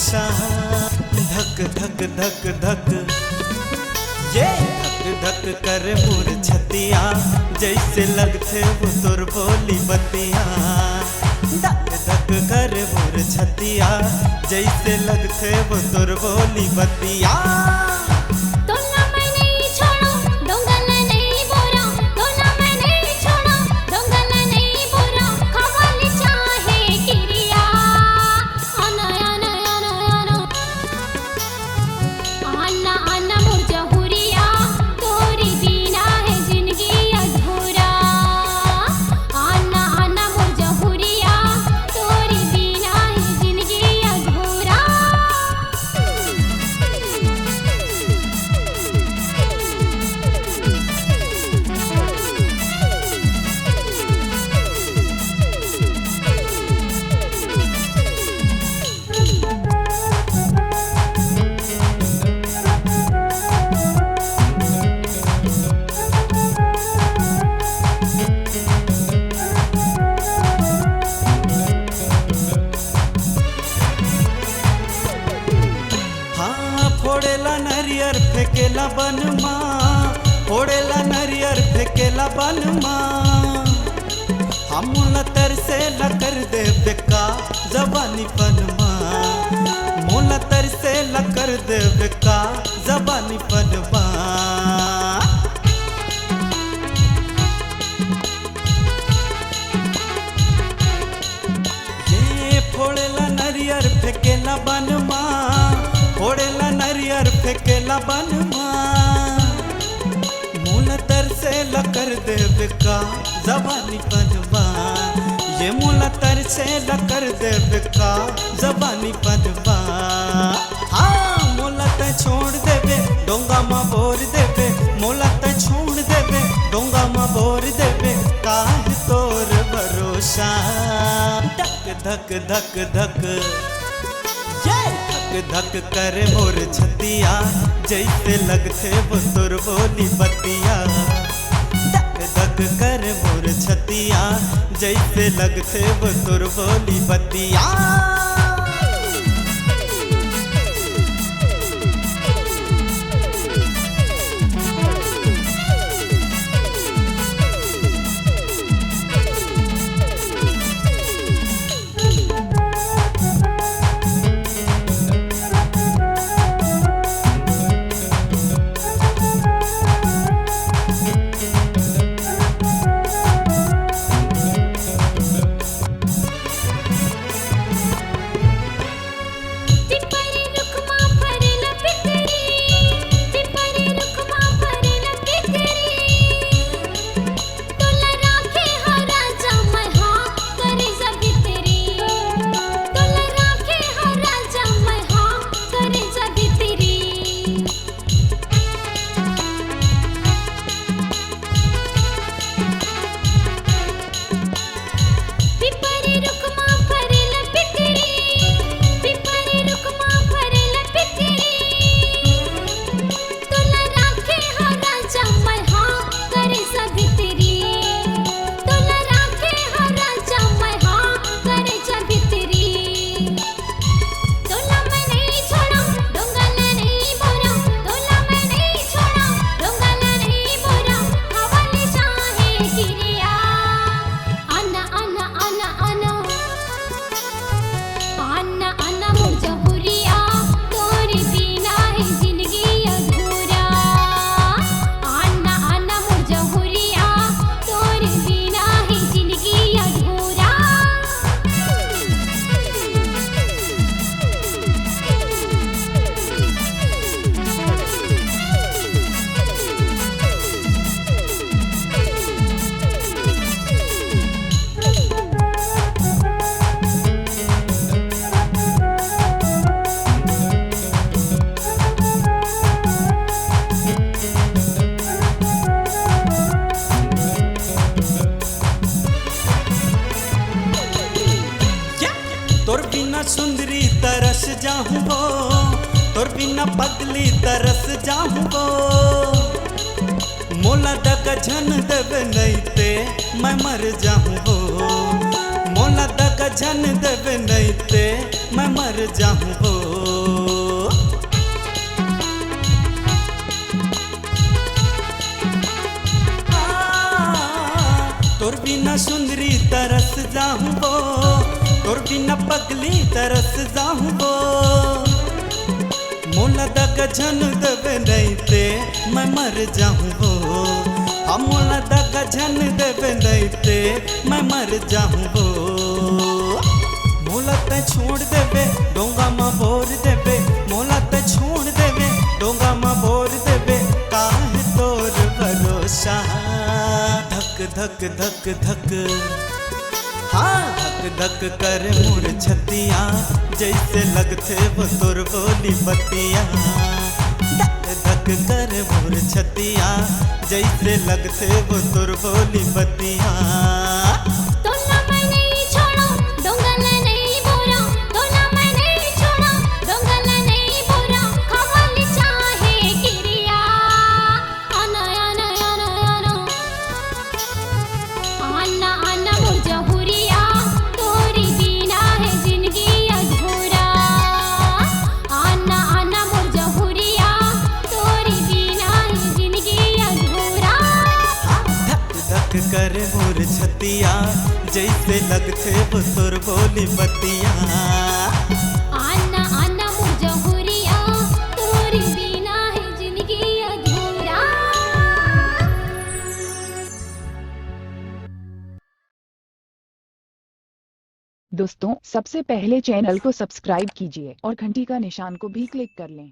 भरोसा। धक धक धक धक ये धक धक करे मोर छतिया, जैसे लगते वो तोर बोली बतिया। धक धक करे मोर छतिया, जैसे लगते वो तोर बोली बतिया। फोड़ेला नरियर फेंकेला बनमा, फोड़ेला नरियर फेंकेला बनमा। हम तरसे लकर दे बेका जबानी पनमा, मोला तरसे लकर दे बेका जबानी पनमा। ये फोड़ेला नरियर फेंकेला बनमा, फोड़ेला नरियर फेंकेला बनमा। मूल तरसे लकर देव का जबानी पनमा, ये मूल तरसे लकर देव का जबानी पनमा। हाँ मोला ते छोड़ देवे डोंगा मा बोर देवे, मोला ते छोड़ देवे डोंगा मा बोर देवे। काहे तोर भरोसा। धक धक धक धक धक धक करे मोर छतिया, जैसे लगते वो तोर बोली बतिया। धक धक करे मोर छतिया, जैसे लगते वो तोर बोली बतिया। सुंदरी तरस जाऊं वो, तोर बिना पगली तरस जाऊं वो। मोला दगा झन देवे नहीं ते मैं मर जाऊं वो, मोला दगा झन देवे नहीं ते मैं मर जाऊं वो। तोर बिना सुंदरी तरस जाऊं वो, तोर बिना पगली तरस जाऊं वो। मोला दगा झन देवे नहीं ते मैं मर जाऊं वो। हम मोला दगा झन देवे नहीं ते मैं मर जाऊं वो। मोला ते छोड़ देवे डोंगा माँ बोर देवे, मोला ते छोड़ देवे डोंगा माँ बोर देवे। काहे तोर भरोसा धक धक धक धक, हाँ धक धक कर मोर छतिया, जैसे लगते वो तोर बोली बतिया। धक धक कर मोर छतिया, जैसे लगते वो तोर बोली बतिया। कर मोर छतिया, जैसे लगते वो तोर बोली बतिया। आना आना मोर जहुरिया, तोरी बिना है जिंदगी अधूरा। दोस्तों, सबसे पहले चैनल को सब्सक्राइब कीजिए और घंटी का निशान को भी क्लिक कर लें।